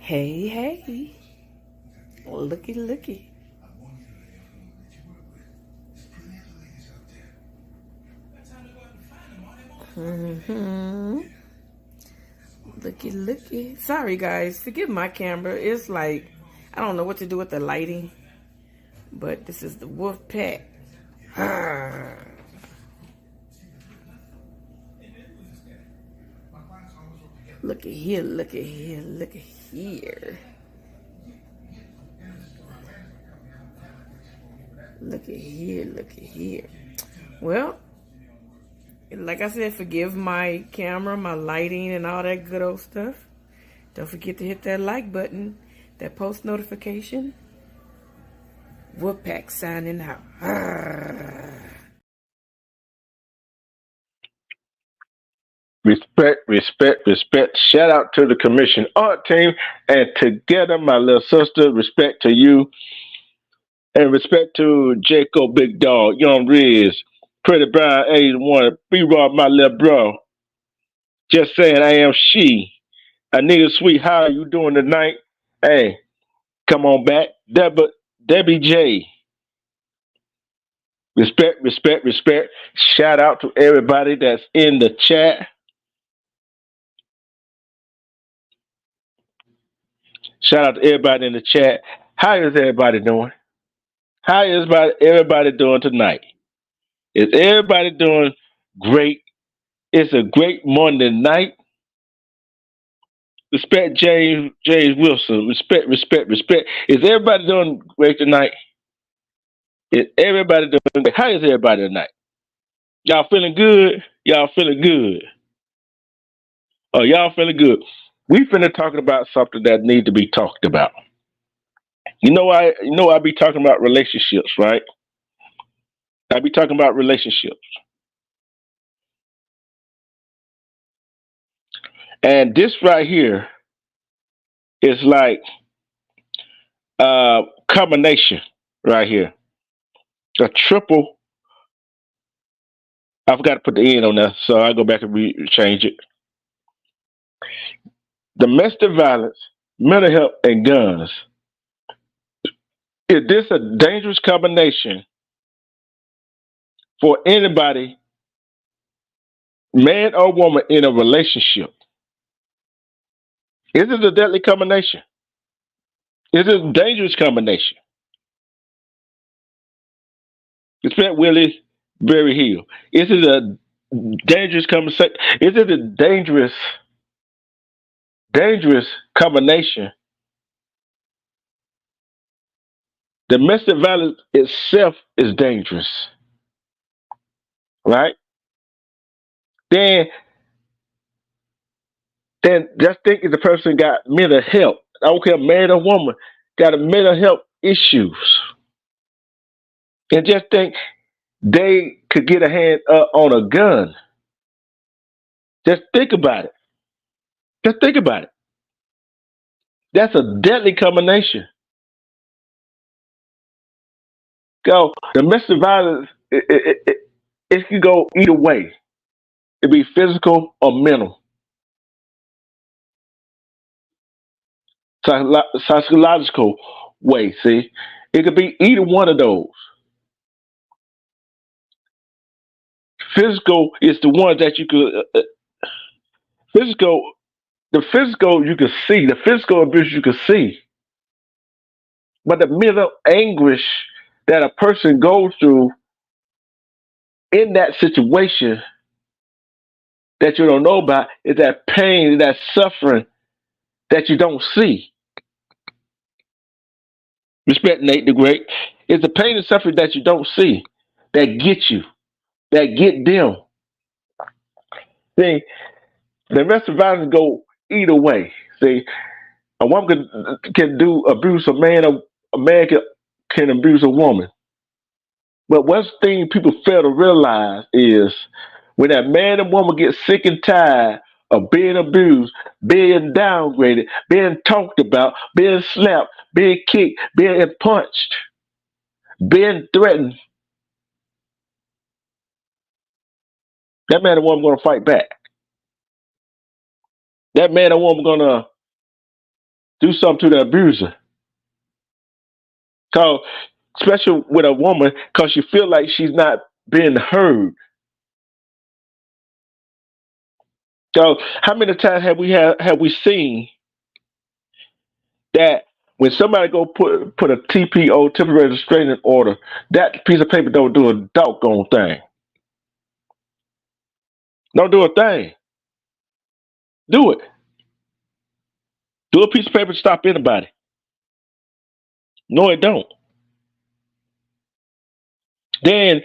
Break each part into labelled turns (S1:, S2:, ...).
S1: Hey, hey. Looky, looky. Mm-hmm. Looky, looky. Sorry, guys. Forgive my camera. It's like, I don't know what to do with the lighting. But this is the wolf pack. Looky here, looky here, looky here. Looky here, looky here. Well, like I said, forgive my camera, my lighting, and all that good old stuff. Don't forget to hit that like button, that post notification. Wolfpack signing out.
S2: Respect, respect, respect. Shout out to the commission art team and together, my little sister. Respect to you and respect to Jacob Big Dog, Young Riz, Pretty Brown 81, B Rob, my little bro. Just saying, I am she. A nigga sweet, how you doing tonight? Hey, come on back. Debbie J. Respect, respect, respect. Shout out to everybody that's in the chat. Shout out to everybody in the chat. How is everybody doing? How is everybody doing tonight? Is everybody doing great? It's a great Monday night. Respect James Wilson. Respect, respect, respect. Is everybody doing great tonight? Is everybody doing great? How is everybody tonight? Y'all feeling good? Y'all feeling good? Oh, y'all feeling good? We finna talking about something that need to be talked about. I be talking about relationships, right? I be talking about relationships. And this right here is like a combination right here. A triple. I forgot to put the end on that, so I go back and change it. Domestic violence, mental health, and guns. Is this a dangerous combination for anybody, man or woman, in a relationship? Is it a deadly combination? Is it a dangerous combination? Respect Willie Berry Hill. Is it a dangerous conversation? Is it a dangerous combination? Domestic violence itself is dangerous, right? Then, then just think if the person got mental health. I don't care, man or woman, got a mental health issues, and just think they could get a hand up on a gun. Just think about it. Just think about it. That's a deadly combination. Go domestic violence. It can go either way. It be physical or mental, psychological way. See, it could be either one of those. Physical is the one that you could physical. The physical you can see. The physical abuse you can see, but the mental anguish that a person goes through in that situation that you don't know about is that pain, that suffering that you don't see. Respect Nate the Great. It's the pain and suffering that you don't see that get you, that get them. See, the rest of violence go either way. See, a woman can do abuse a man, a man can abuse a woman. But one thing people fail to realize is when that man and woman get sick and tired of being abused, being downgraded, being talked about, being slapped, being kicked, being punched, being threatened, that man and woman gonna fight back. That man and woman gonna do something to the abuser. Cause especially with a woman, cause she feel like she's not being heard. So how many times have we seen that when somebody go put a TPO, temporary restraining order, that piece of paper don't do a doggone thing. Don't do a thing. Do it. Do a piece of paper to stop anybody. No, it don't. Then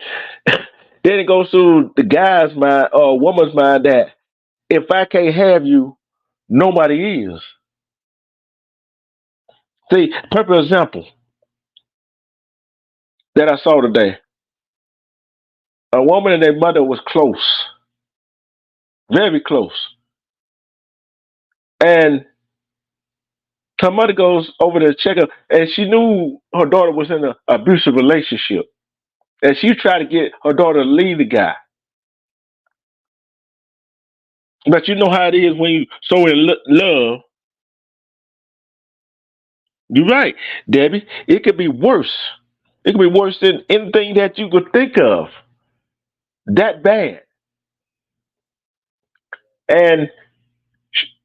S2: then it goes through the guy's mind or woman's mind that if I can't have you, nobody is. See, perfect example that I saw today. A woman and their mother was close, very close. And her mother goes over to check her, and she knew her daughter was in an abusive relationship. And she tried to get her daughter to leave the guy. But you know how it is when you so in love. You're right, Debbie. It could be worse. It could be worse than anything that you could think of. That bad. And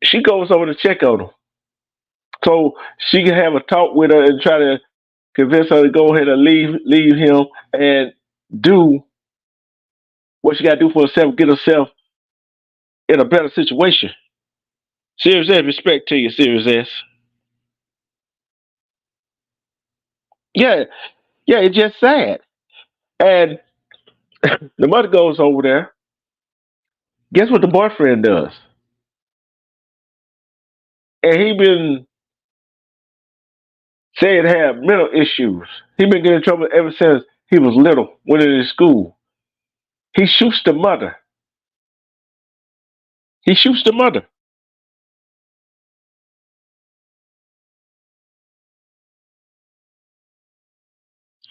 S2: she goes over to check on him. So she can have a talk with her and try to convince her to go ahead and leave him and do what she got to do for herself, get herself in a better situation. Serious S, respect to you, Serious S. Yeah, yeah, it's just sad. And the mother goes over there. Guess what the boyfriend does? And he been saying to have mental issues. He been getting in trouble ever since he was little, went into school. He shoots the mother. He shoots the mother.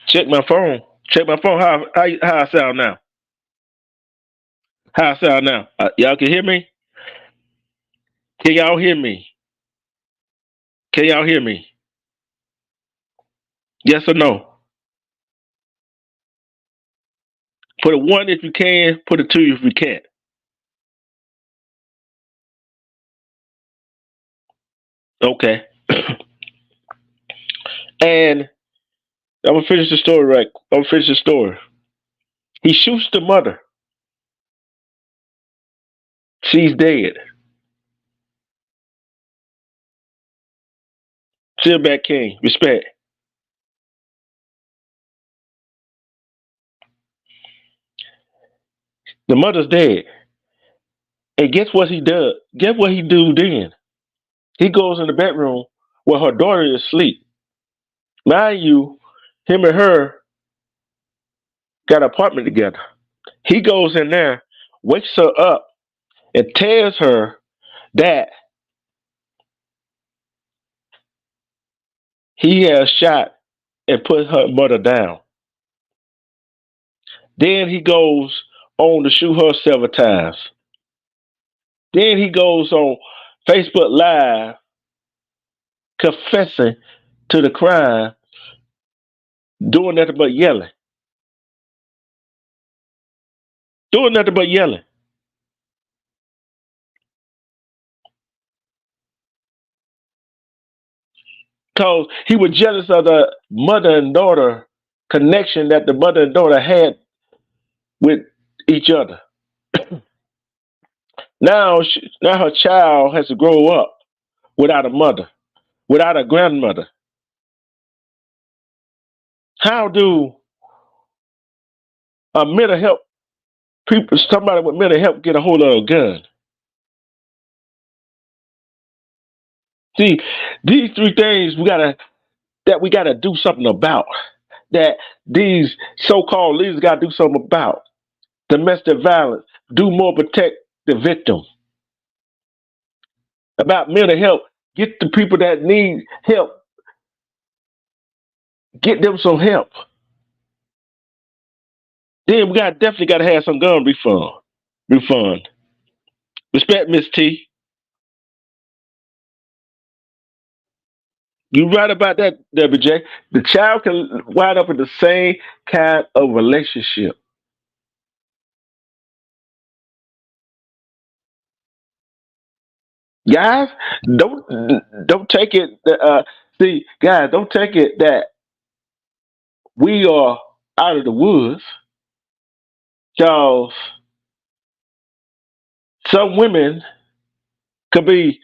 S2: Check my phone. Check my phone. How I sound now? How I sound now? Y'all can hear me? Can y'all hear me? Can y'all hear me? Yes or no? Put a one if you can. Put a two if you can't. Okay. And I'm gonna finish the story right. I'm gonna finish the story. He shoots the mother. She's dead. Silverback King. Respect. The mother's dead. And guess what he does? Guess what he do then? He goes in the bedroom where her daughter is asleep. Mind you, him and her got an apartment together. He goes in there, wakes her up, and tells her that he has shot and put her mother down. Then he goes on to shoot her several times. Then he goes on Facebook Live confessing to the crime, doing nothing but yelling. Doing nothing but yelling. Because he was jealous of the mother and daughter connection that the mother and daughter had with each other. Now her child has to grow up without a mother, without a grandmother. How do a mental health people, somebody with mental health, get a hold of a gun? See, these three things we gotta do something about. That these so-called leaders gotta do something about. Domestic violence. Do more protect the victim. About mental health. Get the people that need help. Get them some help. Then we definitely gotta have some gun refund. Refund. Respect Miss T. You right about that, WJ. The child can wind up in the same kind of relationship. Guys, don't don't take it. See, guys, don't take it that we are out of the woods. Cause some women could be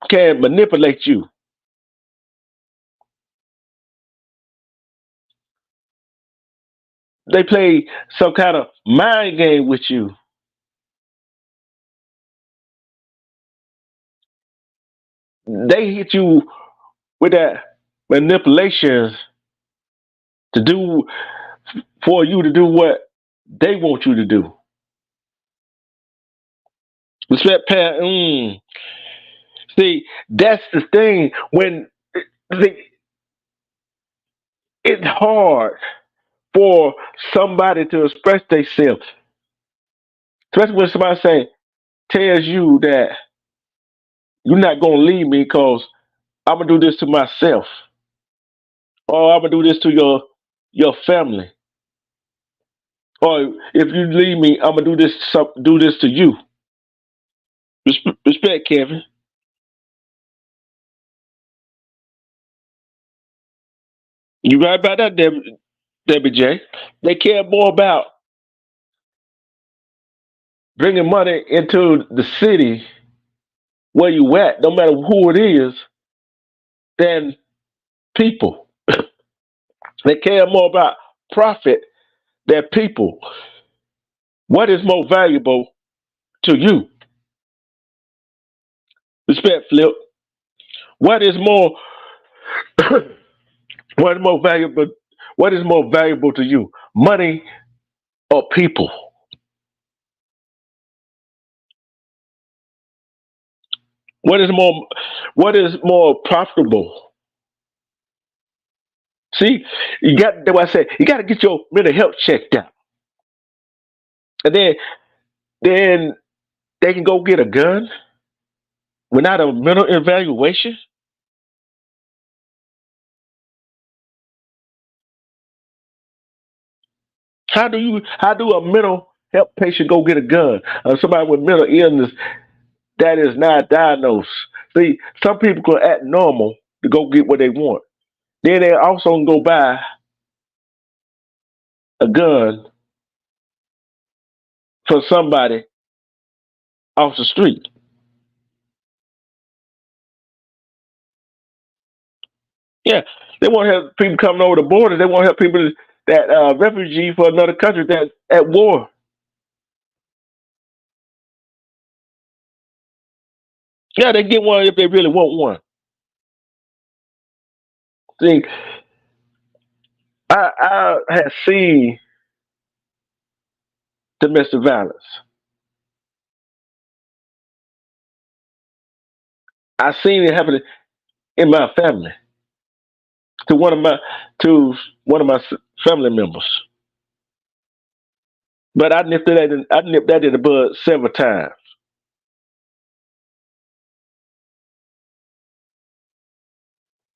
S2: can manipulate you. They play some kind of mind game with you. They hit you with that manipulation to do for you to do what they want you to do. Respect Pat. See, that's the thing. When see, it's hard for somebody to express themselves, especially when somebody tells you that you're not gonna leave me because I'm gonna do this to myself, or I'm gonna do this to your family, or if you leave me, I'm gonna do this to you. Respect, Kevin. You right about that, Debbie J. They care more about bringing money into the city where you at, no matter who it is, than people. They care more about profit than people. What is more valuable to you? Respect, Flip. What is more what is more valuable what is more valuable to you? Money or people? What is more profitable? See, that's why I say you gotta get your mental health checked out. And then they can go get a gun without a mental evaluation. How do a mental health patient go get a gun? Somebody with mental illness that is not diagnosed. See, some people can act normal to go get what they want. Then they also go buy a gun for somebody off the street. Yeah, they want to have people coming over the border. They want to help people that refugee for another country that's at war. Yeah, they get one if they really want one. See, I have seen domestic violence. I seen it happen in my family to one of my to one of my family members. But I nipped that in the bud several times.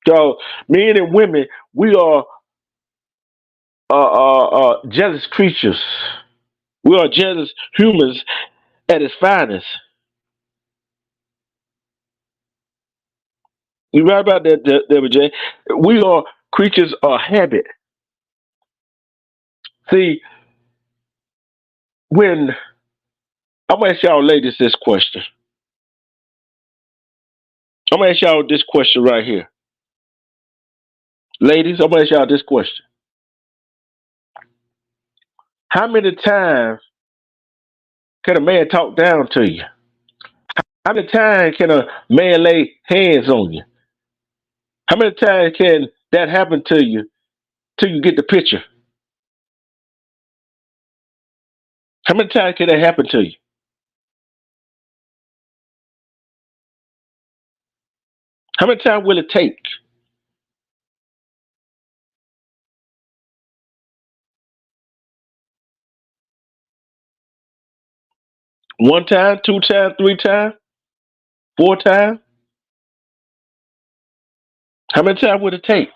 S2: So men and women, we are jealous creatures. We are jealous humans at its finest. You right about that, Deborah J. We are creatures of habit. See, when I'm gonna ask y'all ladies this question. I'm gonna ask y'all this question right here. Ladies, I'm gonna ask y'all this question. How many times can a man talk down to you? How many times can a man lay hands on you? How many times can that happen to you till you get the picture? How many times can that happen to you? How many times will it take? One time, two times, three times, four times? How many times would it take?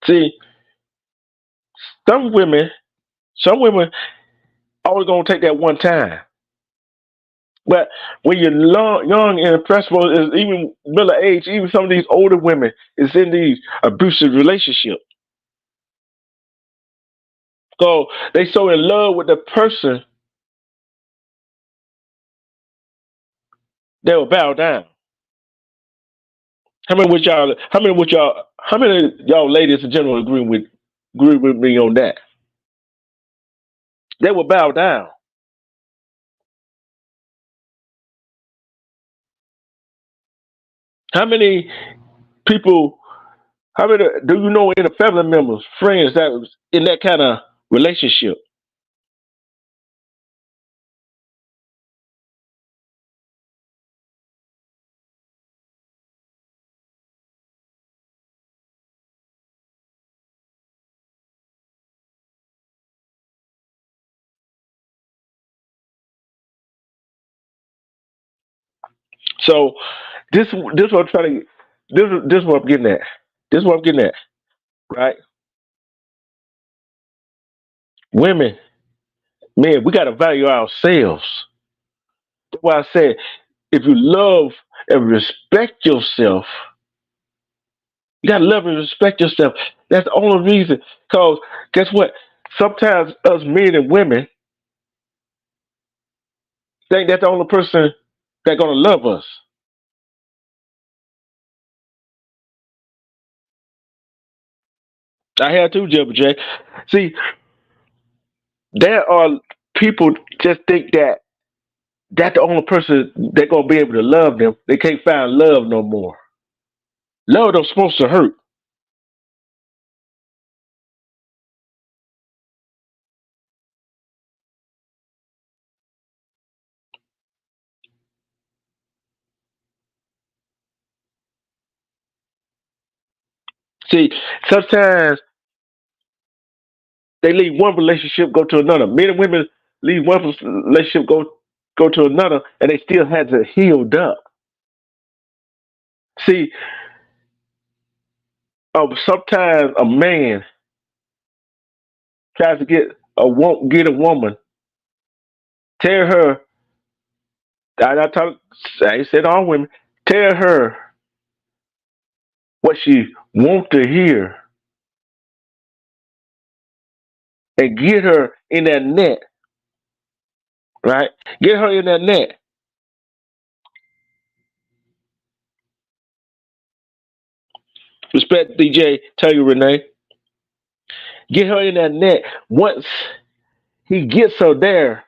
S2: See, some women, some women always gonna take that one time. But when you're young and impressionable, is even middle age, even some of these older women is in these abusive relationships. So they so in love with the person they will bow down. How many of y'all ladies in general agree with me on that? They will bow down. How many people? How many do you know in the family members, friends that was in that kind of relationship? So this what I'm trying to this what I'm getting at. This is what I'm getting at, right? Women, man, we gotta value ourselves. That's why I said if you love and respect yourself, You gotta love and respect yourself. That's the only reason. Cause guess what? Sometimes us men and women think that's the only person that's gonna love us. I had to, Jibber J. See, there are people just think that that's the only person they're gonna be able to love them. They can't find love no more. Love don't supposed to hurt. See, sometimes they leave one relationship, go to another. Men and women leave one relationship, go to another, and they still had to healed up. See, sometimes a man tries to get a woman, tell her. I said all women, tell her what she want to hear, and get her in that net, right? Get her in that net. Respect DJ, tell you Renee. Get her in that net. Once he gets her there,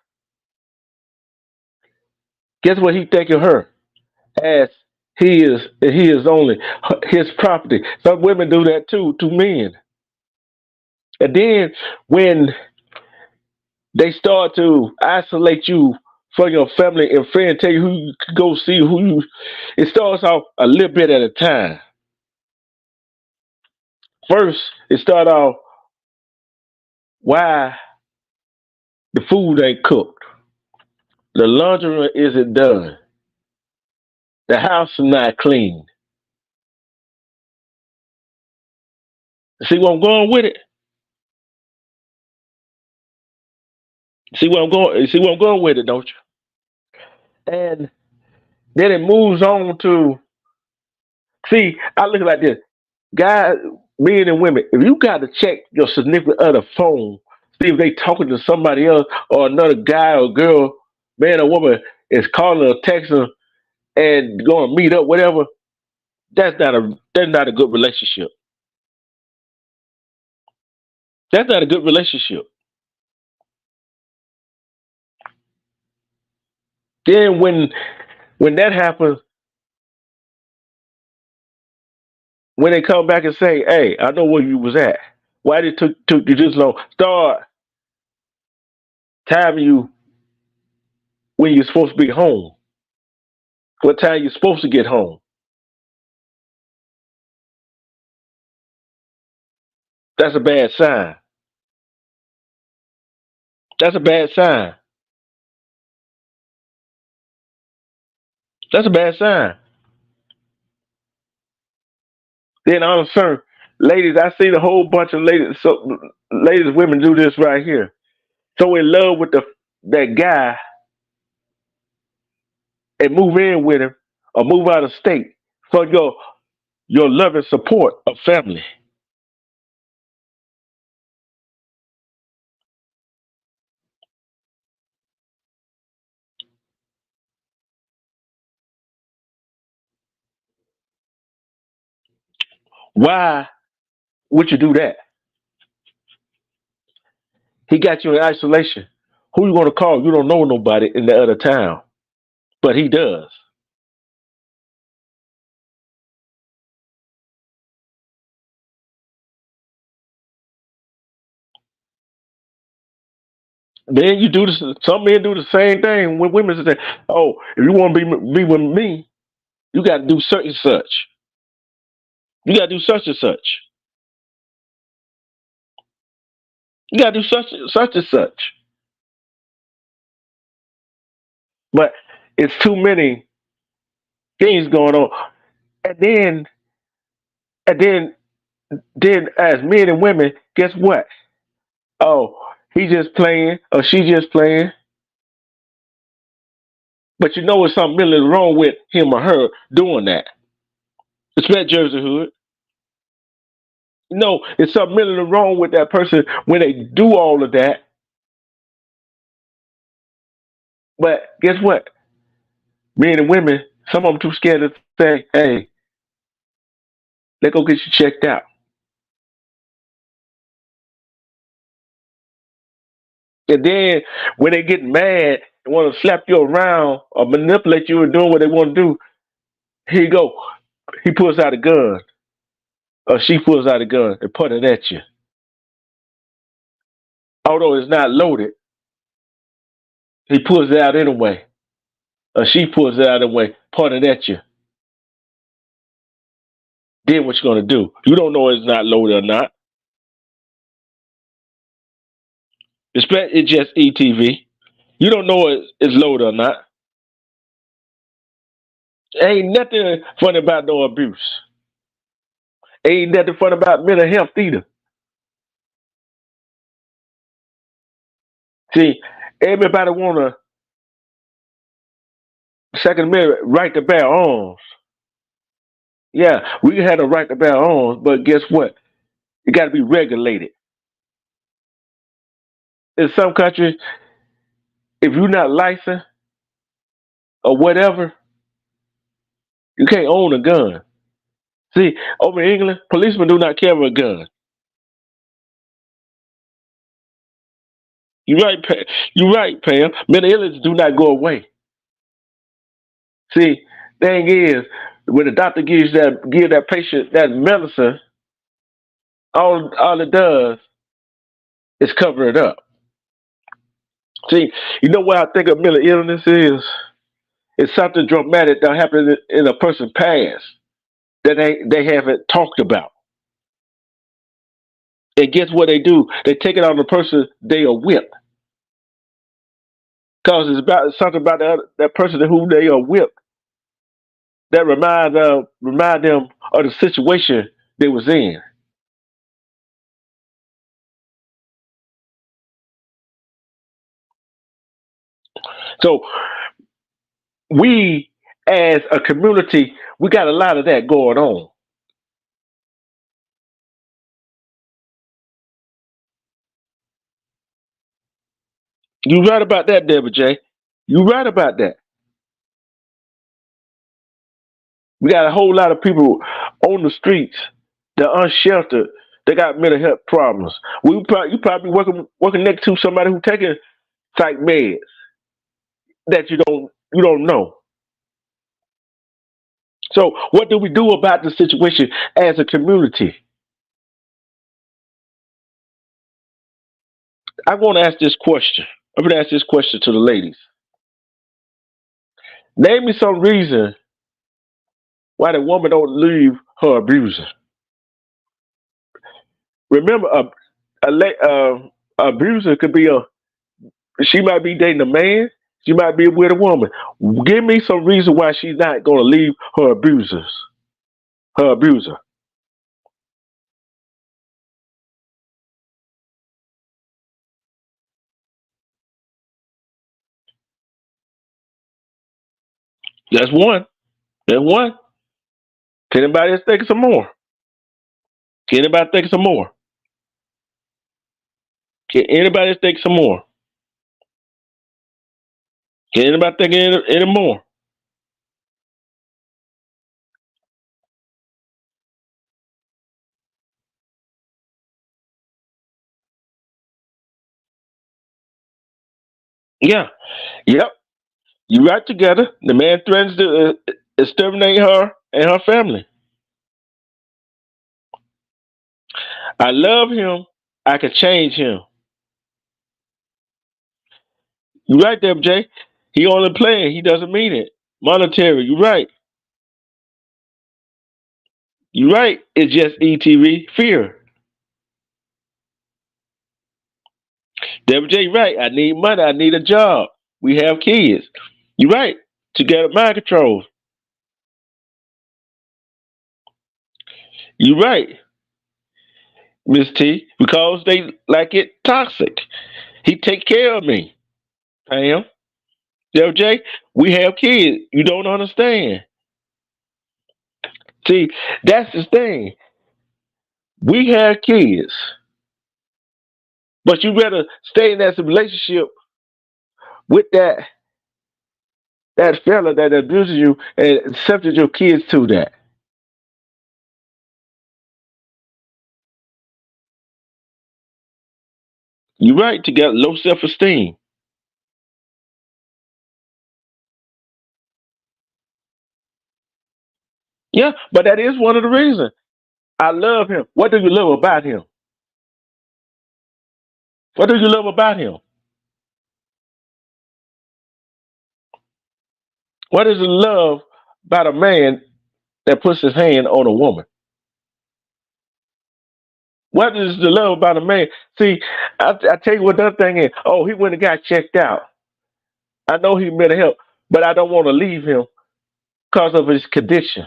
S2: guess what he think of her as he is only his property. Some women do that too to men. And then when they start to isolate you from your family and friends, tell you who you could go see, who you it starts off a little bit at a time. First, it start off why the food ain't cooked, the laundry isn't done, the house is not clean. See where I'm going with it? See where I'm going with it, don't you? And then it moves on to see, I look at it like this. Guys, men and women, if you got to check your significant other phone, see if they talking to somebody else or another guy or girl, man or woman is calling or texting and going to meet up, whatever, that's not a good relationship. That's not a good relationship. Then when that happens, when they come back and say, "Hey, I know where you was at. Why did it took you this long?" Start timing you when you're supposed to be home. What time you're supposed to get home? That's a bad sign. That's a bad sign. That's a bad sign. Then all of a sudden, ladies, I seen a whole bunch of ladies. So ladies, women do this right here. So in love with that guy and move in with him or move out of state for your love and support of family. Why would you do that? He got you in isolation. Who you gonna call? You don't know nobody in the other town, but he does. Then you do this. Some men do the same thing when women say, "Oh, if you want to be with me, you got to do such and such. You got to do such and such. You got to do such and such." But it's too many things going on, and and then as men and women, guess what? Oh, he just playing or she just playing, but you know it's something really wrong with him or her doing that. Respect Jersey Hood. No, it's something mentally wrong with that person when they do all of that. But guess what? Men and women, some of them too scared to say, "Hey, let's go get you checked out." And then when they get mad and want to slap you around or manipulate you and doing what they want to do, here you go. He pulls out a gun or she pulls out a gun and point it at you. Although it's not loaded, he pulls it out anyway. Or she pulls it out anyway, pointing at you. Then what you gonna do? You don't know it's not loaded or not. It's just ETV. You don't know it's loaded or not. Ain't nothing funny about no abuse. Ain't nothing fun about mental health either. See, everybody wanna Second Amendment right to bear arms. Yeah, we had a right to bear arms, but guess what? It got to be regulated. In some countries, if you're not licensed or whatever, you can't own a gun. See, over in England, policemen do not carry a gun. You're right, you're right, Pam. Mental illness do not go away. See, thing is, when the doctor give that patient that medicine, all it does is cover it up. See, you know what I think of mental illness is? It's something dramatic that happened in a person's past that they haven't talked about. And guess what they do? They take it on the person they are with. Because it's about something about that person who they are with that remind them of the situation they was in. So we as a community, we got a lot of that going on. You right about that, Deborah J. You right about that. We got a whole lot of people on the streets. They're unsheltered. They got mental health problems. You probably working next to somebody who taking psych meds that you don't know. So what do we do about the situation as a community? I want to ask this question. I'm going to ask this question to the ladies. Name me some reason why the woman don't leave her abuser. Remember, abuser could be she might be dating a man. She might be with a woman. Give me some reason why she's not going to leave her abuser. That's one. That's one. Can anybody else think of some more? Can anybody think of some more? Can anybody else think of some more? Can anybody think of any more? Yeah. Yep. You right together. The man threatens to exterminate her and her family. I love him. I can change him. You right there, Jay. He only playing. He doesn't mean it. Monetary. You right. You right. It's just ETV fear. WJ, right. I need money. I need a job. We have kids. You right. Together mind control. You right, Miss T. Because they like it toxic. He take care of me. Pam. WJ, we have kids. You don't understand. See, that's the thing. We have kids, but you better stay in that relationship with that fella that abuses you and accepted your kids to that. You're right to get low self esteem. Yeah, but that is one of the reasons. I love him. What do you love about him? What do you love about him? What is the love about a man that puts his hand on a woman? What is the love about a man? See, I tell you what the other thing is. Oh, he went and got checked out. I know he meant help, but I don't want to leave him because of his condition.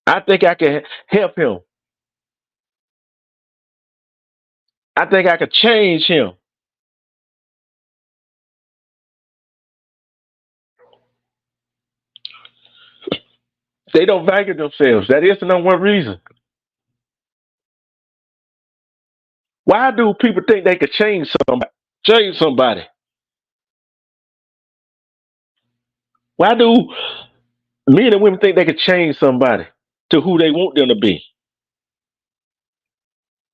S2: I think I can help him. I think I could change him. They don't value themselves. That is the number one reason. Why do people think they could change somebody? Change somebody. Why do men and women think they could change somebody to who they want them to be?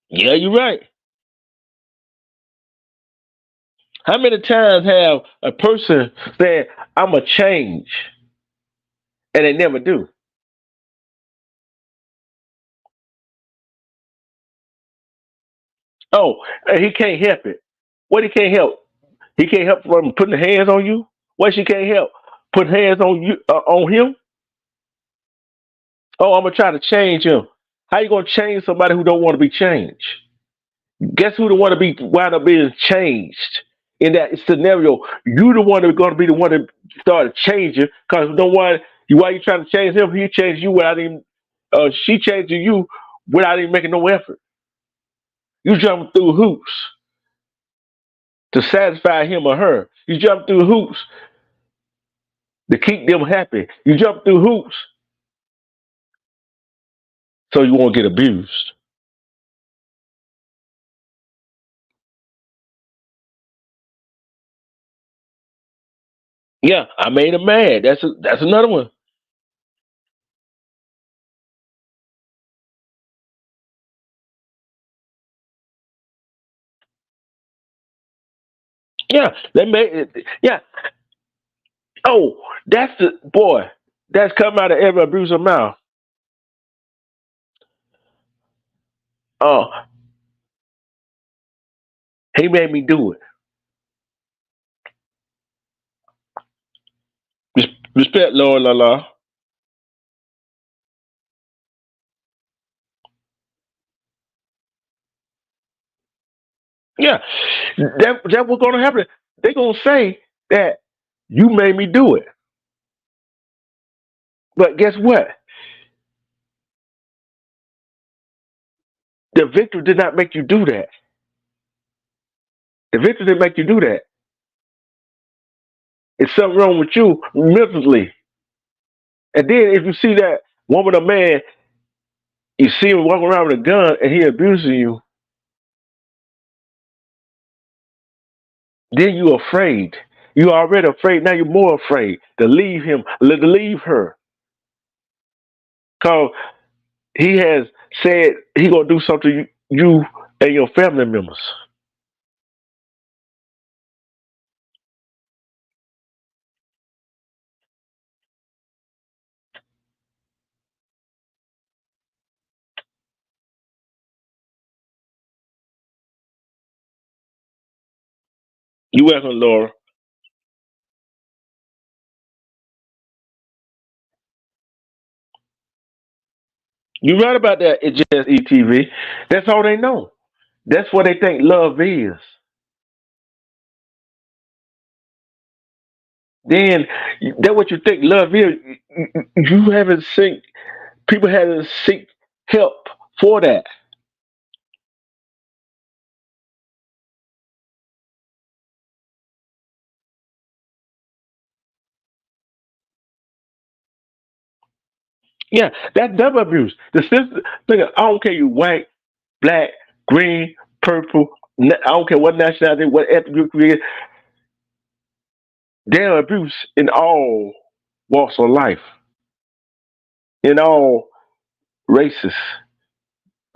S2: Yeah, you're right. How many times have a person said, "I'm a change," and they never do? Oh, and he can't help it. What he can't help? He can't help from putting hands on you. What she can't help? Put hands on you on him. Oh, I'm gonna try to change him. How you gonna change somebody who don't want to be changed? Guess who the one to be wind up being changed in that scenario? You the one that's going to be the one that started changing because no one. You why you trying to change him? He changed you without even. She changed you without even making no effort. You jumping through hoops to satisfy him or her. You jump through hoops to keep them happy. You jump through hoops so you won't get abused. Yeah, I made him mad. That's another one. Yeah, they made it. Yeah. Oh, that's the boy. That's come out of every abuser mouth. Oh, he made me do it. Respect, Lord, la la. Yeah, that what's gonna happen. They gonna say that you made me do it. But guess what? The victim did not make you do that. The victim didn't make you do that. It's something wrong with you mentally. And then if you see that woman or man, you see him walking around with a gun and he abusing you, then you're afraid. You're already afraid. Now you're more afraid to leave him, to leave her. Cause he has said he gonna do something to you and your family members. You welcome, Laura. You right about that. It's just ETV. That's all they know. That's what they think love is. Then that's what you think love is. You haven't seen people haven't seek help for that. Yeah, that's double abuse. The system, look, I don't care you white, black, green, purple. I don't care what nationality, what ethnic group you is. There are abuse in all walks of life, in all races.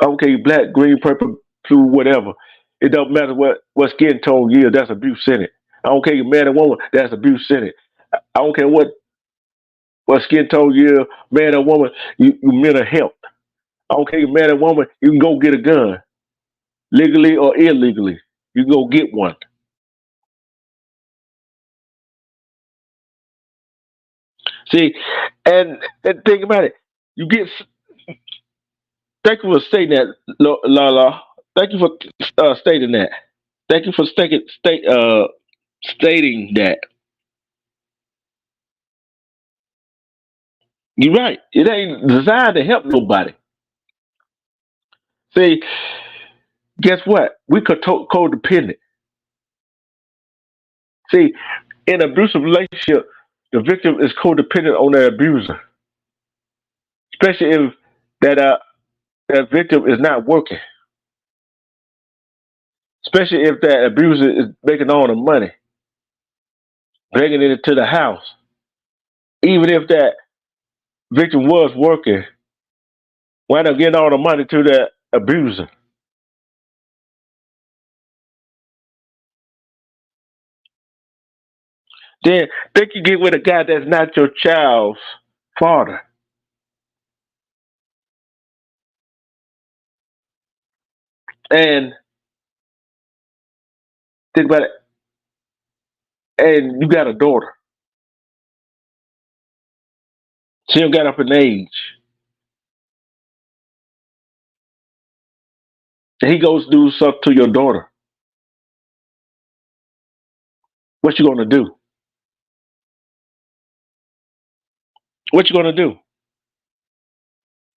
S2: I don't care you black, green, purple, blue, whatever. It don't matter what skin tone you is. That's abuse in it. I don't care you man or woman. That's abuse in it. I don't care what skin tone you is, man or woman. You mental health. I don't care you man or woman. You can go get a gun legally or illegally. You can go get one. See, and think about it. You get. Thank you for stating that, La. Thank you for stating that. Thank you for stating that. You're right. It ain't designed to help nobody. See, guess what? We could codependent. See, in an abusive relationship, the victim is codependent on their abuser, especially if that victim is not working, especially if that abuser is making all the money, bringing it into the house. Even if that victim was working, wind up getting all the money to that abuser. Then think you get with a guy that's not your child's father. And think about it, and you got a daughter. She don't got up in age. And he goes do something to your daughter. What you gonna do? What you gonna do?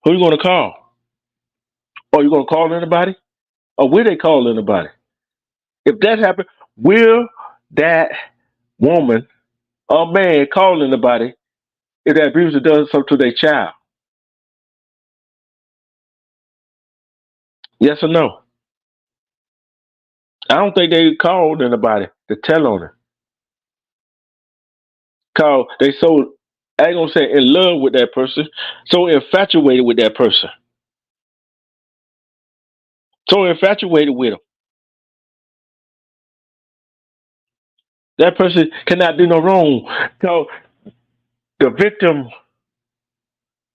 S2: Who you gonna call? Or you gonna call anybody? Or will they call anybody? If that happens, will that woman or man call anybody if that abuser does something to their child? Yes or no? I don't think they called anybody to tell on her. Cause they so I ain't gonna say in love with that person, so infatuated with that person, so infatuated with them. That person cannot do no wrong. So the victim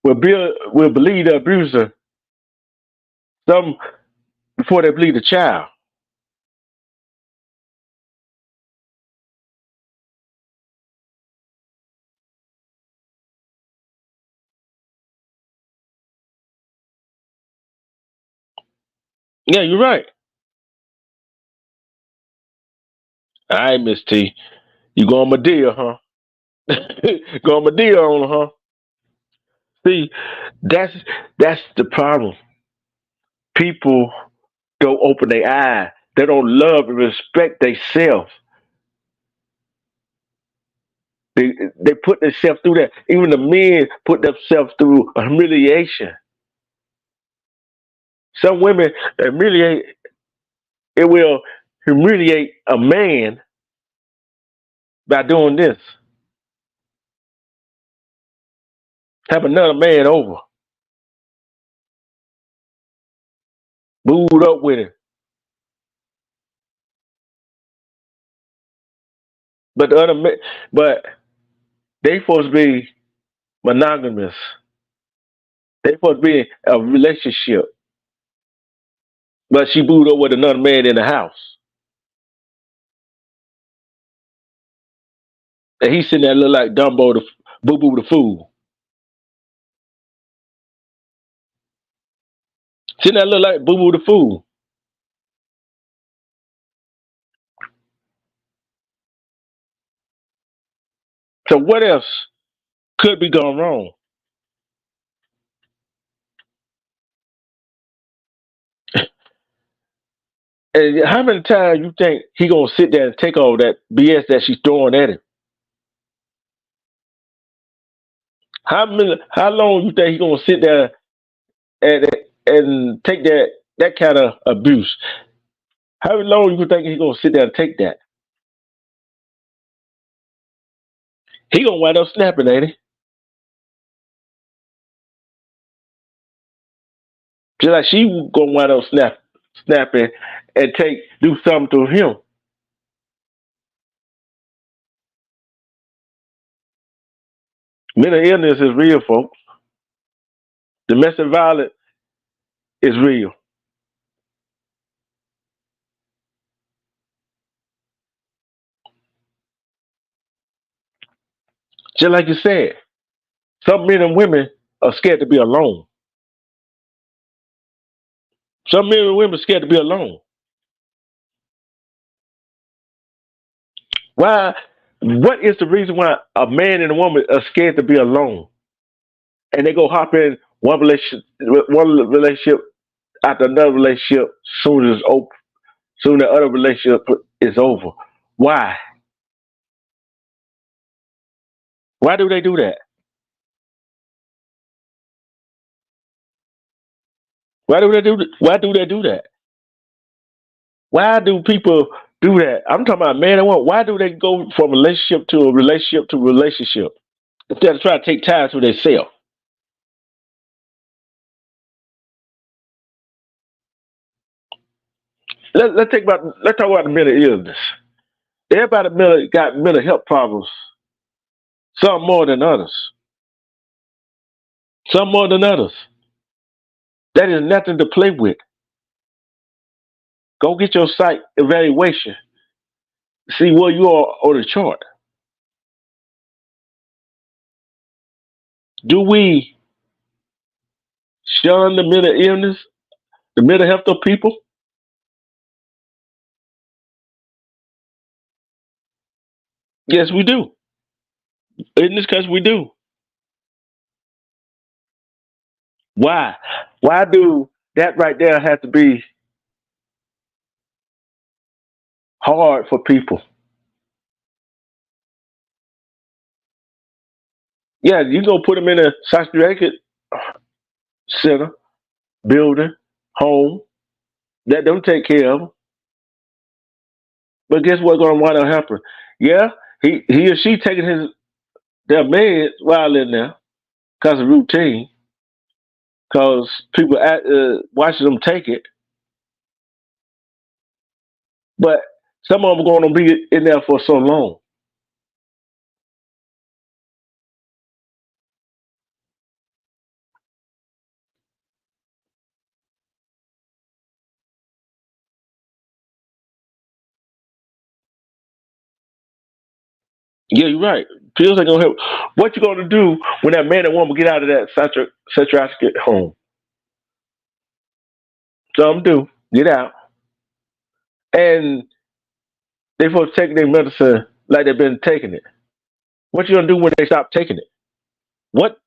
S2: will believe the abuser some before they believe the child. Yeah, you're right. All right, Miss T, you going Medea, huh? Going Medea on, her, huh? See, that's that's the problem. People don't open their eyes. They don't love and respect themselves. They put themselves through that. Even the men put themselves through a humiliation. Some women humiliate. It will humiliate a man by doing this. Have another man over, booed up with him. But the other men, but they supposed to be monogamous. They supposed to be in a relationship. But she booed up with another man in the house, and he sitting there look like Dumbo the Boo Boo the fool. Sitting there look like Boo Boo the fool. So what else could be going wrong? And how many times you think he gonna sit there and take all that BS that she's throwing at him? How long you think he gonna sit there and take that kind of abuse? How long you think he gonna sit there and take that? He gonna wind up snapping, ain't he? Just like she gonna wind up snapping and do something to him. Mental illness is real, folks. Domestic violence is real. Just like you said, some men and women are scared to be alone. Some men and women are scared to be alone. Why? What is the reason why a man and a woman are scared to be alone? And they go hop in one relationship after another relationship soon as it's over, soon the other relationship is over. Why? Why do they do that? Why do they do that? Why do people do that? I'm talking about man and woman. Why do they go from relationship to a relationship to relationship instead of trying to take time to themselves? Let's talk about the mental illness. Everybody got mental health problems. Some more than others. Some more than others. That is nothing to play with. Go get your psych evaluation. See where you are on the chart. Do we shun the mental illness, the mental health of people? Yes, we do. In this case, we do. Why? Why do that right there have to be hard for people? Yeah, you go put them in a psychiatric center, building, home. That don't take care of them. But guess what's going to wind up happening? Yeah, he or she taking their meds while in there because of routine, because people watching them take it. But some of them are going to be in there for so long. Yeah, you're right. Pills ain't gonna help. What you gonna do when that man and woman get out of that psychiatric home? Some do get out, and they supposed to take their medicine like they've been taking it. What you gonna do when they stop taking it? What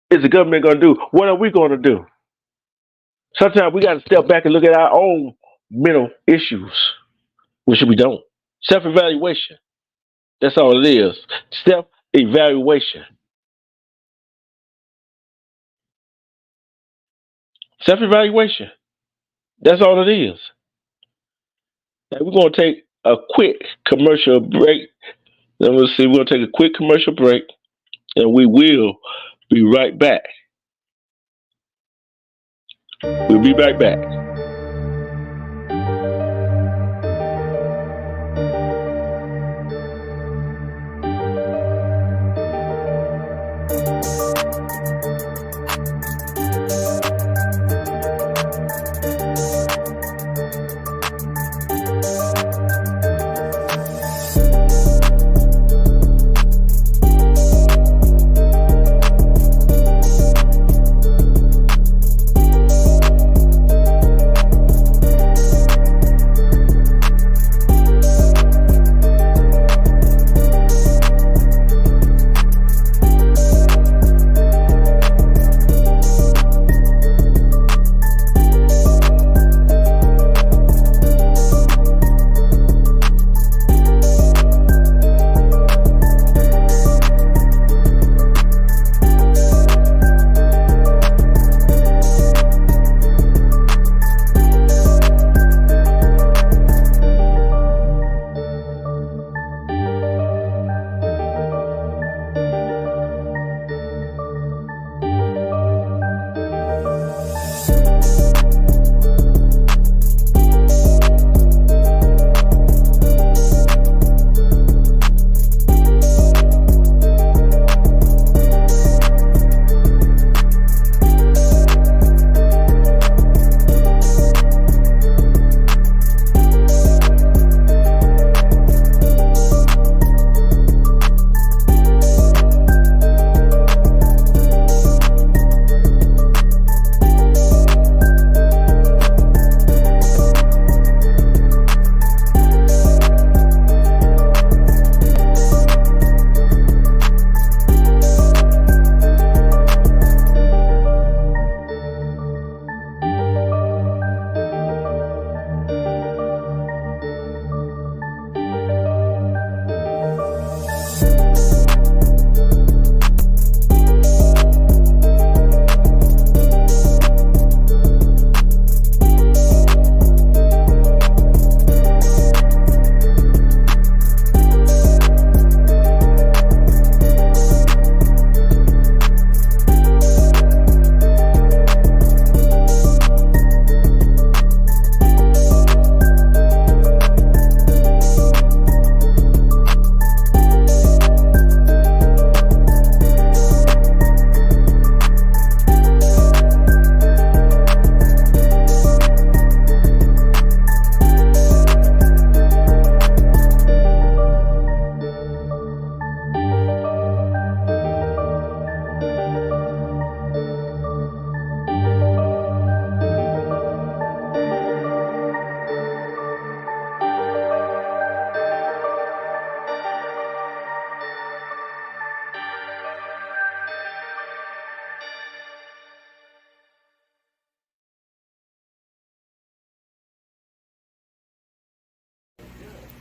S2: is the government gonna do? What are we gonna do? Sometimes we got to step back and look at our own mental issues, which we don't. Self evaluation. That's all it is. Self evaluation. Self evaluation. That's all it is. Now we're going to take a quick commercial break. Then we'll see. We're going to take a quick commercial break, and we will be right back. We'll be right back.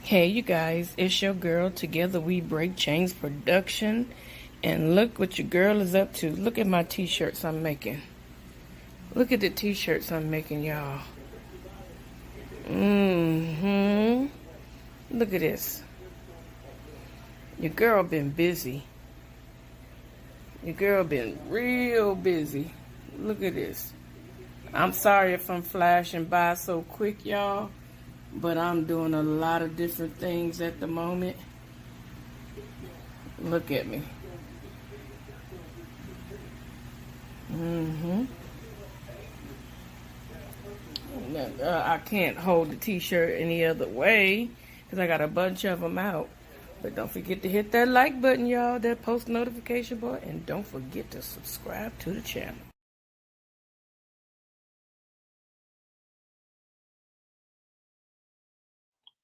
S1: Hey, you guys, it's your girl. Together we break chains production. And look what your girl is up to. Look at my t-shirts I'm making. Look at the t-shirts I'm making, y'all. Mm-hmm. Look at this. Your girl been busy. Your girl been real busy. Look at this. I'm sorry if I'm flashing by so quick, y'all, but I'm doing a lot of different things at the moment. Look at me. Mm-hmm. I can't hold the t-shirt any other way because I got a bunch of them out. But don't forget to hit that like button, y'all, that post notification button, and don't forget to subscribe to the channel.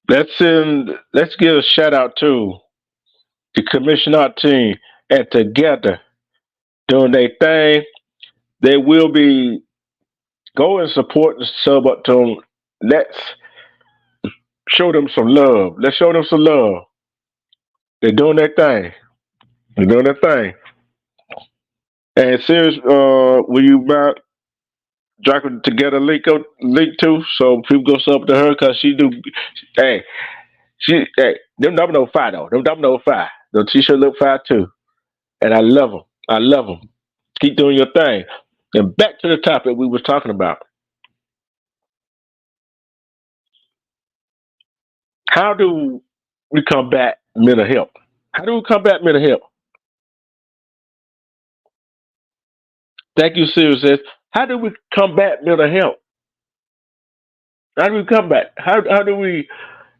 S2: Let's give a shout out to the commission art team and together doing their thing. They will be go and support and sub up to them. Let's show them some love. Let's show them some love. They're doing their thing. They're doing their thing. And serious, will you mind dropping together link too, so people go sub to her because she do. Hey, them domino fire though. Them domino fire. The t-shirt look fire too, and I love them. I love them. Keep doing your thing. And back to the topic we was talking about. How do we combat mental health? How do we combat mental health? Thank you, Sirius says. How do we combat mental health? How do we combat? How do we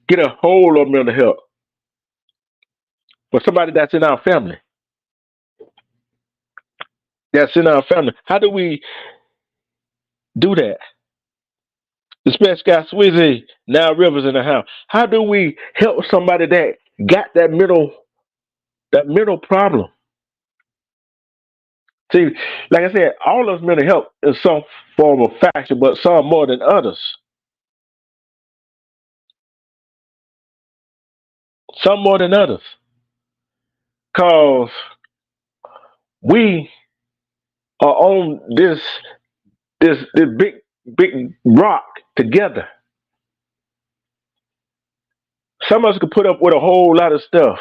S2: get a hold of mental health for somebody that's in our family? That's in our family. How do we do that? The Special Guy Swizzy, now Rivers in the house. How do we help somebody that got that mental problem? See, like I said, all of us mental health in some form of fashion, but some more than others. Some more than others. Cause we are on this big rock together. Some of us can put up with a whole lot of stuff.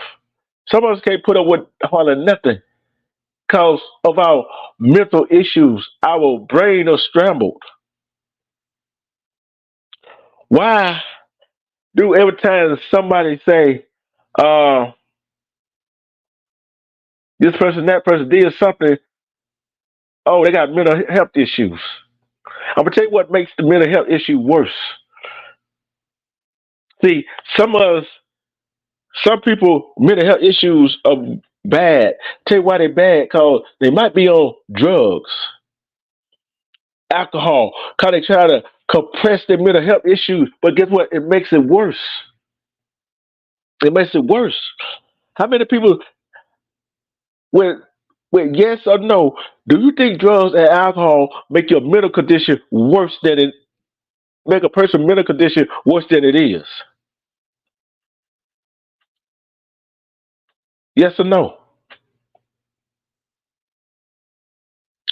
S2: Some of us can't put up with hardly nothing because of our mental issues. Our brain is scrambled. Why do every time somebody say, uh, this person, that person did something, oh, they got mental health issues? I'm gonna tell you what makes the mental health issue worse. See, some of us, some people, mental health issues are bad. Tell you why they're bad, because they might be on drugs, alcohol, because they try to compress their mental health issues. But guess what? It makes it worse. It makes it worse. How many people, with yes or no, do you think drugs and alcohol make your mental condition worse than it make a person's mental condition worse than it is? Yes or no?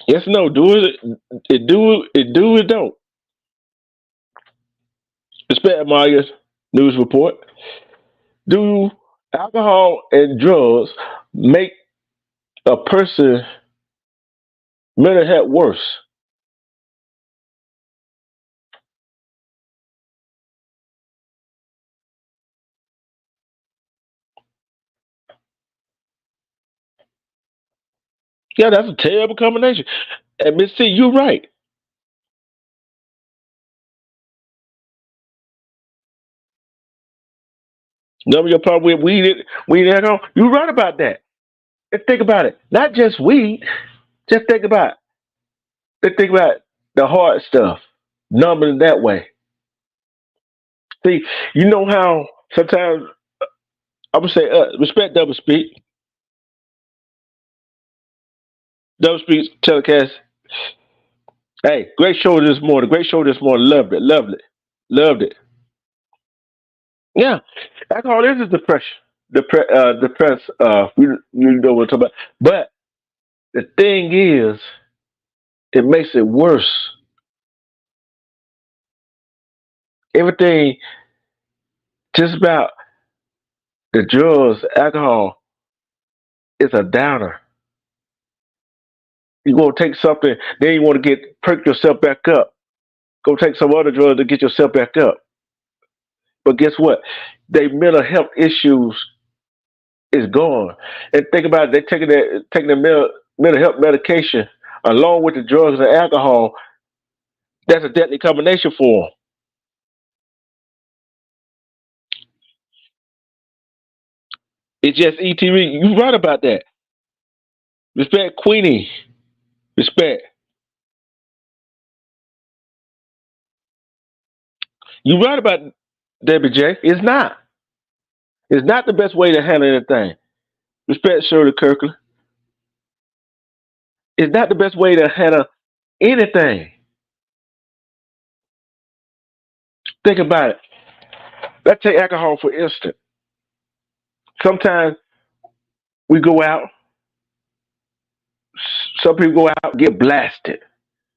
S2: Yes or no? Do it. It do. It do. It don't. Respect Maya's news report. Do alcohol and drugs make a person mental health worse? Yeah, that's a terrible combination. And Miss C, you're right. Number your problem with weed and alcohol. You're right about that. And think about it. Not just weed. Just think about it. Think about the hard stuff. Numbing that way. See, you know how sometimes I'm gonna say respect double speak. Double speak telecast. Hey, great show this morning. Great show this morning. Loved it. Loved it. Loved it. Yeah, alcohol is a depression. Depress. You know what I'm talking about. But the thing is, it makes it worse. Everything, just about the drugs, alcohol, is a downer. You gonna take something, then you want to get perk yourself back up. Go take some other drugs to get yourself back up. But guess what? Their mental health issues is gone. And think about it, they taking the mental health medication along with the drugs and alcohol. That's a deadly combination for them. It's just ETV. You right about that. Respect Queenie. Respect. You right about Debbie J. It's not. It's not the best way to handle anything. Respect Shirley Kirkland. It's not the best way to handle anything. Think about it. Let's take alcohol for instance. Sometimes we go out, some people go out, get blasted,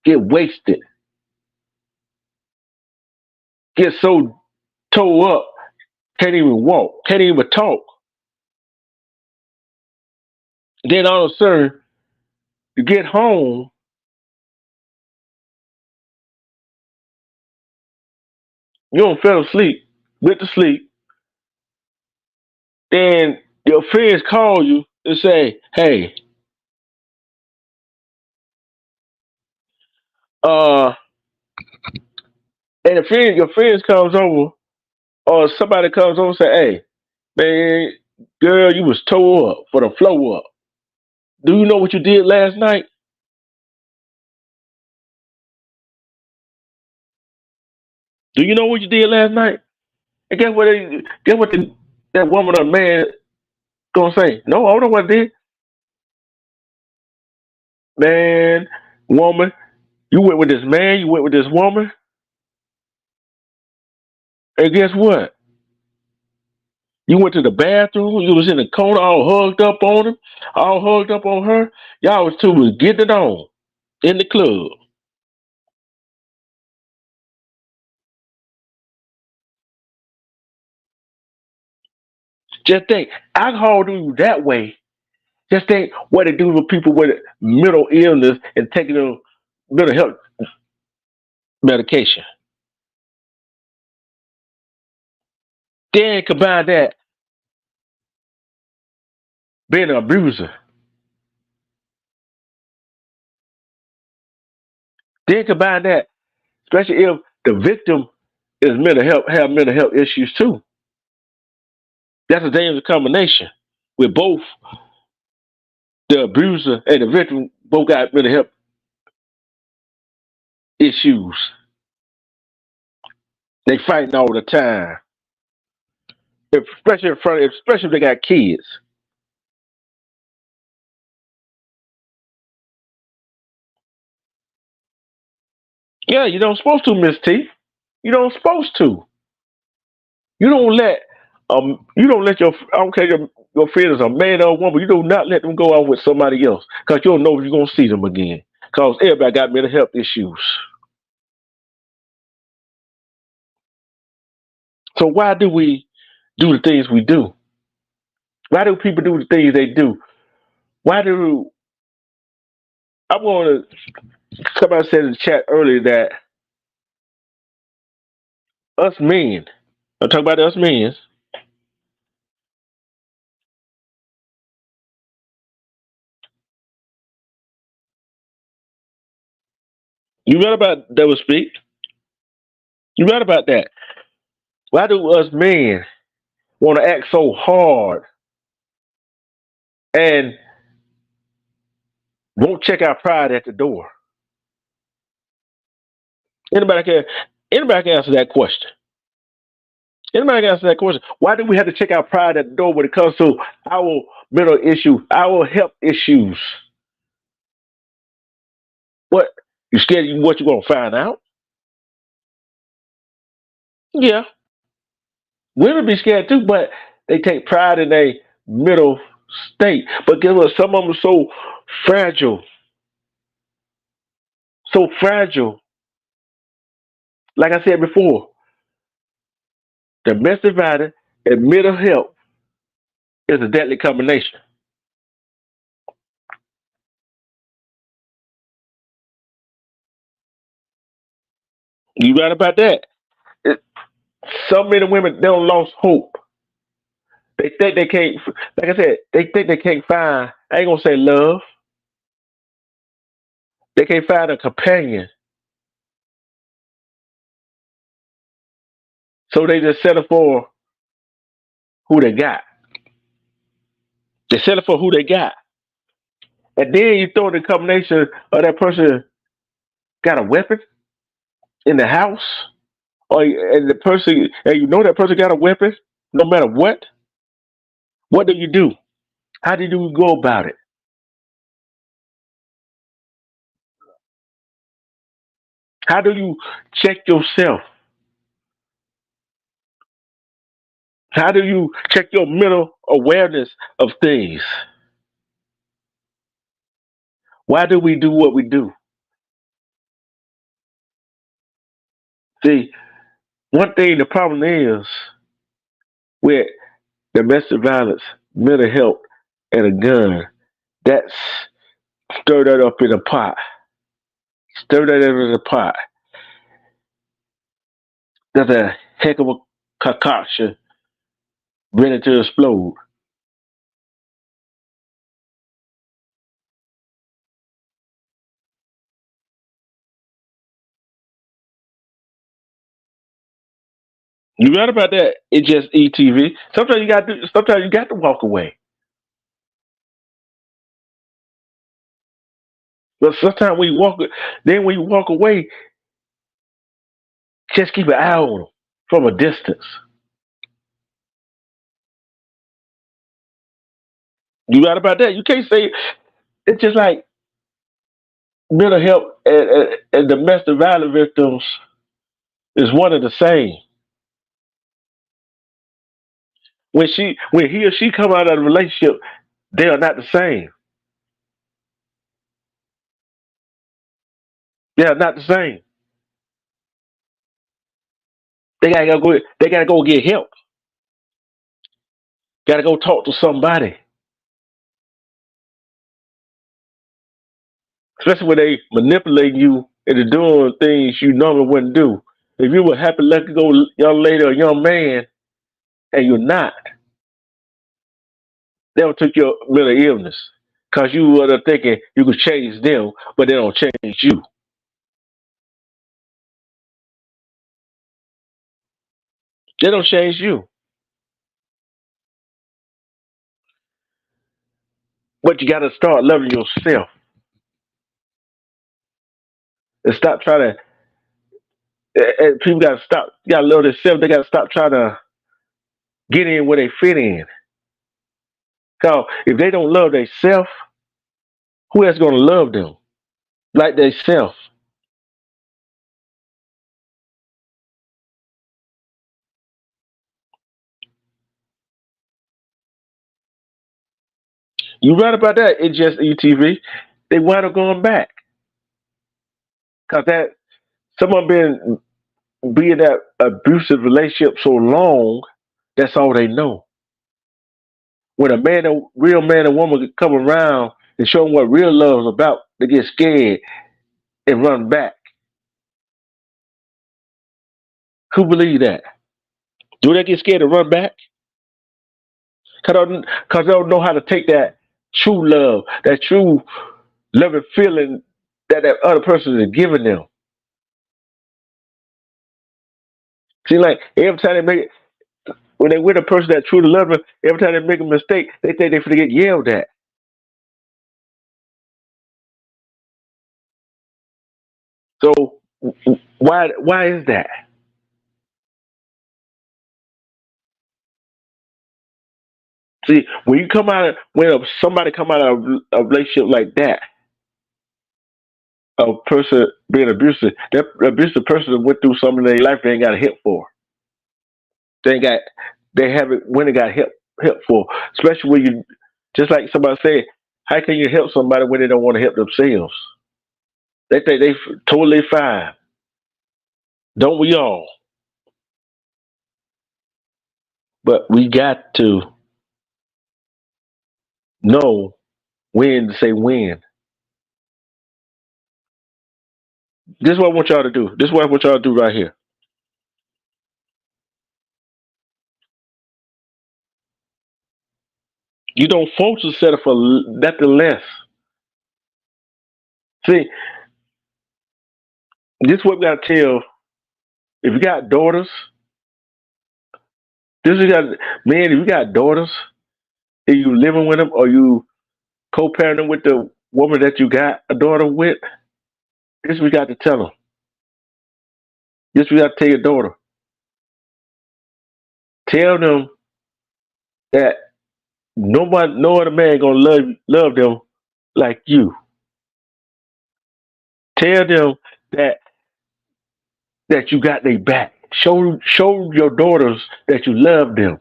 S2: get wasted, get so tore up, can't even walk, can't even talk. Then all of a sudden, you get home, you don't fell asleep, went to sleep, then your friends call you and say, hey, uh, and your friends comes over, or somebody comes over and say, hey, man, girl, you was tore up for the flow up. Do you know what you did last night? Do you know what you did last night? And guess what that woman or man gonna say? No, I don't know what I did. Man, woman, you went with this man, you went with this woman, and guess what? You went to the bathroom, you was in the corner all hugged up on him, all hugged up on her. Y'all was two was getting it on in the club. Just think, alcohol do you that way. Just think what it do to people with mental illness and taking a mental health medication. Then combine that being an abuser. Then combine that, especially if the victim is mental health have mental health issues too. That's a dangerous combination. With both the abuser and the victim both got mental health issues. They fighting all the time. Especially in front of, especially if they got kids. Yeah, you don't supposed to, Miss T. You don't supposed to. You don't let you don't let your I don't care your friend is a man or a woman, you do not let them go out with somebody else. Cause you don't know if you're gonna see them again. Cause everybody got mental health issues. So why do we do the things we do? Why do people do the things they do? Why do I want to? Somebody said in the chat earlier that us men. I'm talking about us men. You read about double speak. You read about that. Why do us men want to act so hard and won't check our pride at the door? Anybody can anybody can answer that question. Anybody can answer that question. Why do we have to check our pride at the door when it comes to our mental issue, our health issues? What you scared of what you're gonna find out? Yeah, Women be scared too, but they take pride in their middle state. But guess what? Some of them are so fragile, so fragile. Like I said before, domestic violence and mental health is a deadly combination. You right about that? It, so many women they don't lost hope. They think they can't. Like I said, they think they can't find. I ain't gonna say love. They can't find a companion, so they just settle for who they got. They settle for who they got, and then you throw the combination of that person got a weapon in the house, or and the person and you know that person got a weapon. No matter what do you do? How do you go about it? How do you check yourself? How do you check your mental awareness of things? Why do we do what we do? See, one thing the problem is with domestic violence, mental health, and a gun. That's stir that up in a pot. Stir that up in a pot. That's a heck of a concoction ready to explode. You right about that? It's just ETV. Sometimes you got to walk away. But sometimes when you walk, then when you walk away, just keep an eye on them from a distance. You right about that? You can't say it's just like mental health and domestic violence victims is one of the same. When he or she come out of the relationship, they are not the same. They are not the same. They gotta go get help. Gotta go talk to somebody. Especially when they manipulate you into doing things you normally wouldn't do. If you were happy lucky go young lady or young man and you're not, they'll take your mental illness. Cause you were thinking you could change them, but they don't change you. They don't change you. But you gotta start loving yourself and stop trying to and people gotta stop gotta love themselves. They gotta stop trying to get in where they fit in. Cause if they don't love themselves, who else gonna love them like themselves? You right about that? It's just ETV. They wind up going back because that someone been be in that abusive relationship so long. That's all they know. When a real man and woman could come around and show them what real love is about, they get scared and run back. Who believe that? Do they get scared and run back? Because they don't know how to take that true love, that true loving feeling that other person is giving them. See, like every time they make it, when they with a person that truly love them, every time they make a mistake, they think they finna get yelled at. So why is that? See, when somebody come out of a relationship like that, a person being abusive, that abusive person went through something in their life they ain't got a hit for. They got they haven't when they got help for, especially when you just like somebody said, how can you help somebody when they don't want to help themselves? They think they totally fine. Don't we all? But we got to know when to say when. This is what I want y'all to do. This is what I want y'all to do right here. You don't force to settle for nothing less. See, this is what we got to tell. If you got daughters, this is got man. If you got daughters, if you living with them or you co-parenting with the woman that you got a daughter with, this we got to tell them. This we got to tell your daughter. Tell them that nobody, no other man gonna love them like you. Tell them that you got their back. Show your daughters that you love them.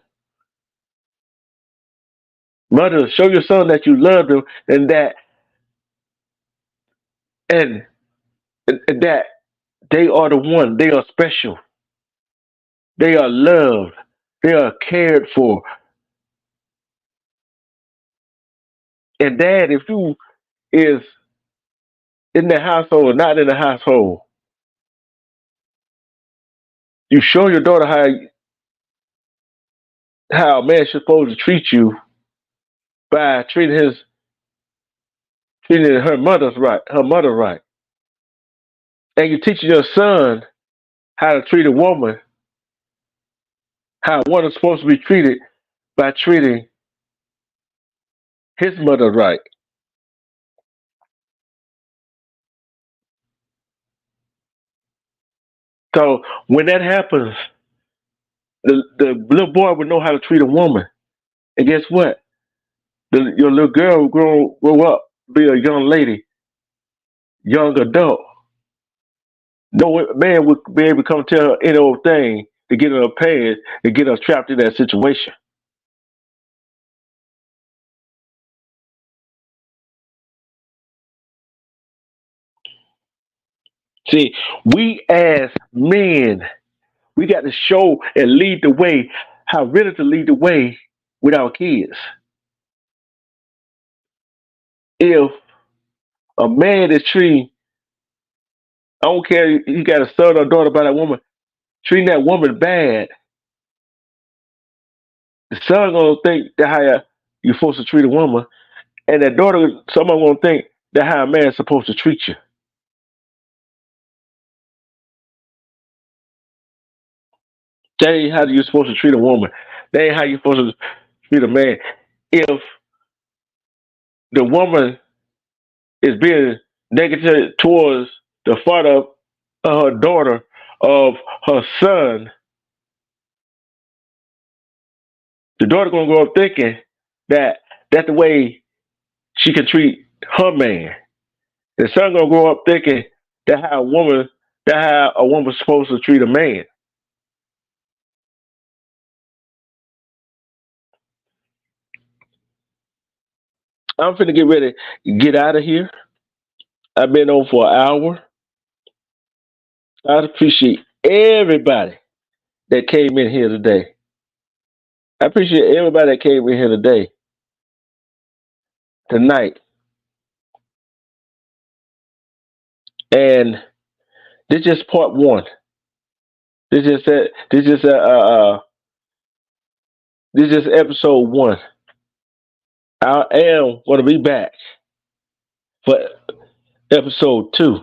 S2: Mother, show your son that you love them and and, and that they are the one. They are special. They are loved. They are cared for. And dad, if you is in the household or not in the household, you show your daughter how a man should supposed to treat you by treating her mother right. And you teach your son how to treat a woman, how a woman's supposed to be treated by treating his mother right. So when that happens, the little boy would know how to treat a woman. And guess what? Your little girl will grow up, be a young lady, young adult. No man would be able to come tell her any old thing to get her pants and get her trapped in that situation. See, we as men, we got to show and lead the way, how really to lead the way with our kids. If a man is treating, I don't care, he got a son or daughter by that woman, treating that woman bad, the son gonna think that how you're supposed to treat a woman, and that daughter, someone gonna think that how a man's supposed to treat you. That ain't how you're supposed to treat a woman. That ain't how you're supposed to treat a man. If the woman is being negative towards the father of her daughter, of her son, the daughter gonna grow up thinking that that's the way she can treat her man. The son gonna grow up thinking that how a woman's supposed to treat a man. I'm finna get ready to get out of here. I've been on for an hour. I appreciate everybody that came in here today. I appreciate everybody that came in here today, tonight. And this is just part one. This is this is episode one. I am going to be back for episode two.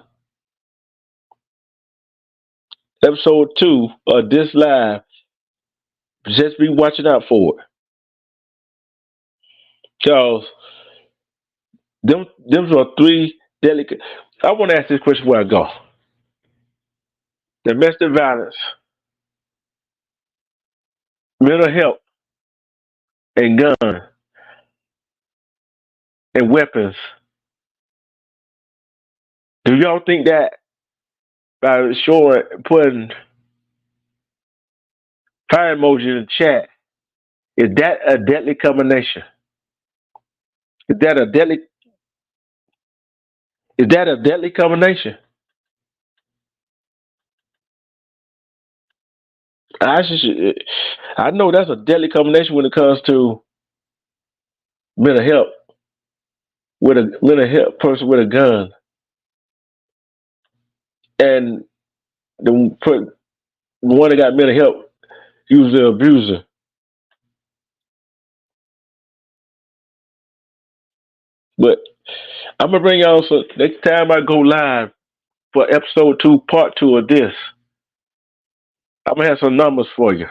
S2: Episode two of this live. Just be watching out for it. Cause them are three delicate. I want to ask this question where I go. Domestic violence, mental health, and gun and weapons. Do y'all think that by showing putting Fire emoji in the chat. Is that a deadly combination? Is that a deadly? Is that a deadly combination? I should, I know that's a deadly combination when it comes to mental health. With a mental health person with a gun and the one that got mental health, he was the abuser. But I'm gonna bring y'all so next time I go live for episode two, part two of this, I'm gonna have some numbers for you.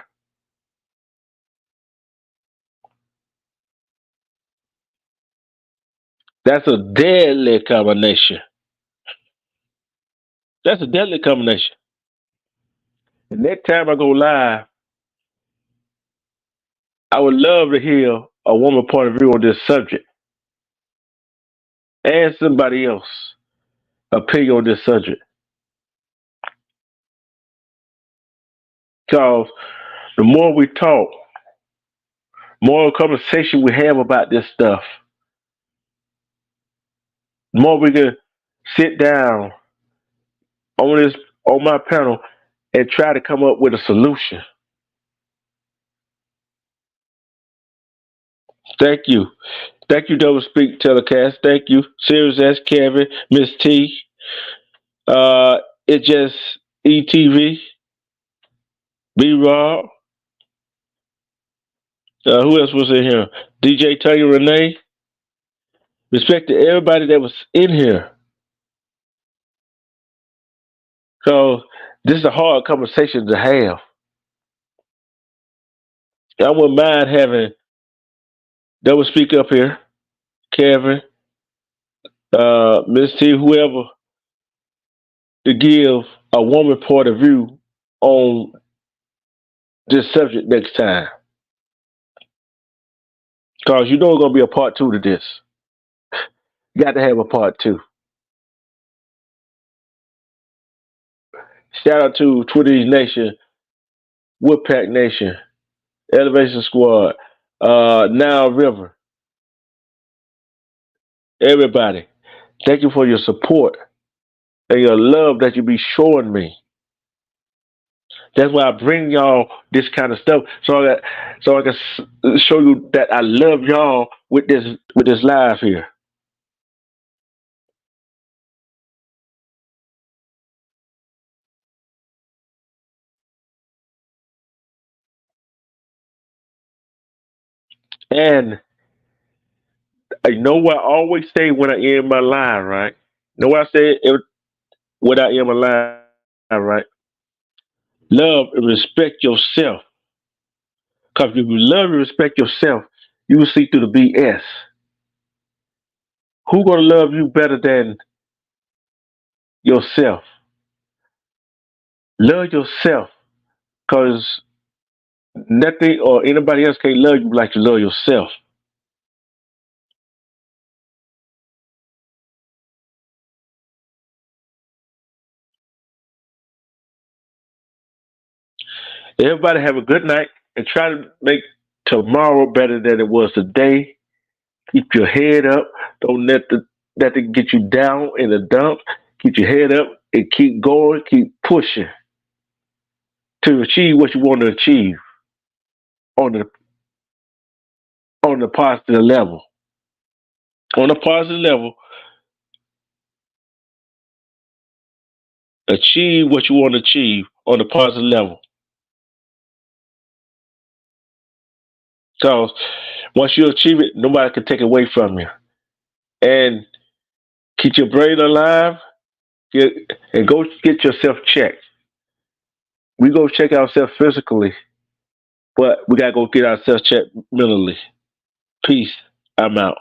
S2: That's a deadly combination. That's a deadly combination. The next time I go live, I would love to hear a woman point of view on this subject and somebody else opinion on this subject. Because the more we talk, more conversation we have about this stuff, the more we can sit down on this on my panel and try to come up with a solution. Thank you. Thank you, Double Speak Telecast. Thank you. Sirius S, Kevin, Miss T. Uh, it's just ETV, B Rob. Who else was in here? DJ Tanya Renee. Respect to everybody that was in here. Because this is a hard conversation to have. I wouldn't mind having Double Speak up here, Kevin, Miss T, whoever, to give a woman point of view on this subject next time. Because you know it's going to be a part two to this. You got to have a part two. Shout out to Twitter's Nation, Woodpack Nation, Elevation Squad, Now River, everybody. Thank you for your support and your love that you be showing me. That's why I bring y'all this kind of stuff so I can show you that I love y'all with this live here. And you know what I always say when I end my live, right? You know what I say when I end my live, right? Love and respect yourself. Because if you love and respect yourself, you will see through the BS. Who gonna love you better than yourself? Love yourself, because nothing or anybody else can't love you like you love yourself. Everybody have a good night and try to make tomorrow better than it was today. Keep your head up. Don't let it get you down in the dumps. Keep your head up and keep going. Keep pushing to achieve what you want to achieve on the on the positive level. On a positive level, achieve what you want to achieve on a positive level. Because once you achieve it, nobody can take it away from you. And keep your brain alive. Get, and go get yourself checked. We go check ourselves physically, but we gotta go get ourselves checked mentally. Peace. I'm out.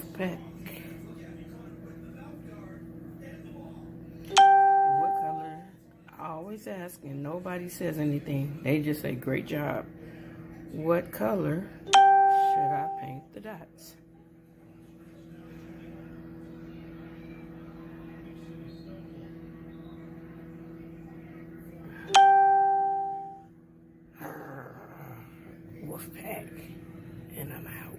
S1: Wolfpack. What color? I always ask and nobody says anything. They just say, great job. What color should I paint the dots? Wolfpack. And I'm out.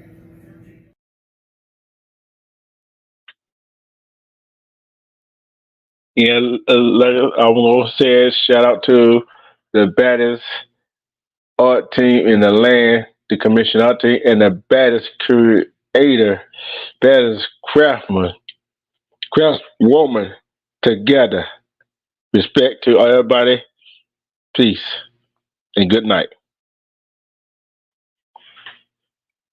S2: Yeah, like I want to say, shout out to the baddest art team in the land, the commission art team, and the baddest creator, baddest craftswoman together. Respect to everybody. Peace and good night.